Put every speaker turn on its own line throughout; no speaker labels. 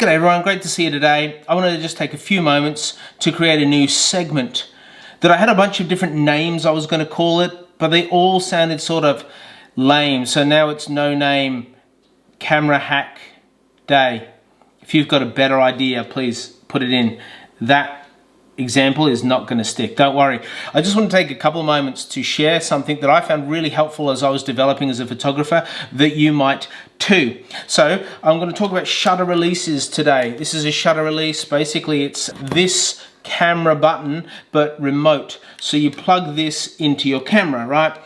G'day everyone, great to see you today. I wanted to just take a few moments to create a new segment that I had a bunch of different names I was going to call it, but they all sounded sort of lame. So now it's No Name Camera Hack Day. If you've got a better idea, please put it in. That example is not going to stick, don't worry. I just want to take a couple of moments to share something that I found really helpful as I was developing as a photographer that you might too. So I'm going to talk about shutter releases today. This is a shutter release. Basically it's this camera button but remote. So you plug this into your camera, right?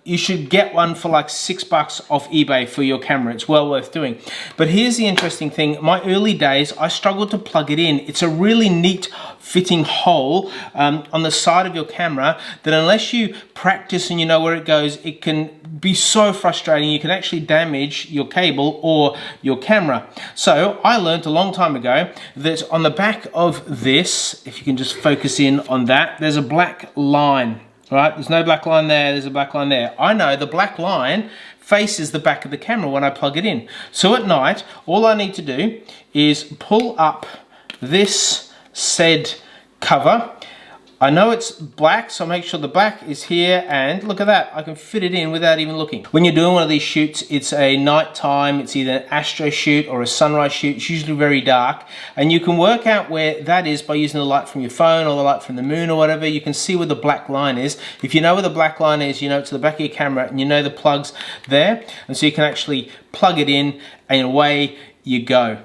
You should get one for like $6 off eBay for your camera. It's well worth doing. But here's the interesting thing. My early days, I struggled to plug it in. It's a really neat fitting hole on the side of your camera that unless you practice and you know where it goes, it can be so frustrating. You can actually damage your cable or your camera. So I learned a long time ago that on the back of this, if you can just focus in on that, there's a black line. Right, there's no black line there, there's a black line there. I know the black line faces the back of the camera when I plug it in. So at night, all I need to do is pull up this said cover. I know it's black, so make sure the black is here, and look at that, I can fit it in without even looking. When you're doing one of these shoots, it's a nighttime, it's either an astro shoot or a sunrise shoot, it's usually very dark, and you can work out where that is by using the light from your phone or the light from the moon or whatever. You can see where the black line is. If you know where the black line is, you know it's to the back of your camera and you know the plug's there, and so you can actually plug it in and away you go.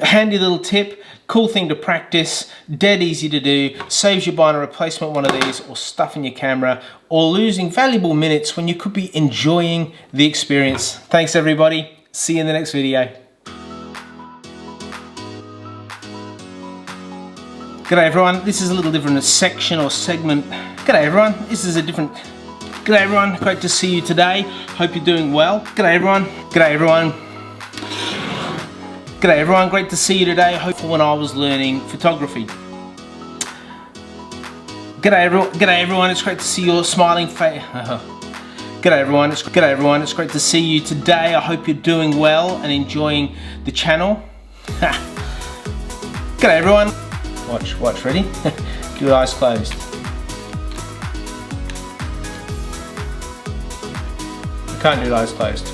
Handy little tip, cool thing to practice, dead easy to do, saves you buying a replacement one of these or stuffing your camera or losing valuable minutes when you could be enjoying the experience. Thanks everybody, see you in the next video. G'day everyone, this is a little different section or segment. G'day everyone, this is a different... G'day everyone, great to see you today, hope you're doing well. G'day everyone, g'day everyone. G'day everyone, great to see you today. Hopefully when I was learning photography. G'day everyone, it's great to see your smiling face. G'day everyone, it's great to see you today. I hope you're doing well and enjoying the channel. G'day everyone. Watch, ready? Do your eyes closed. You can't do your eyes closed.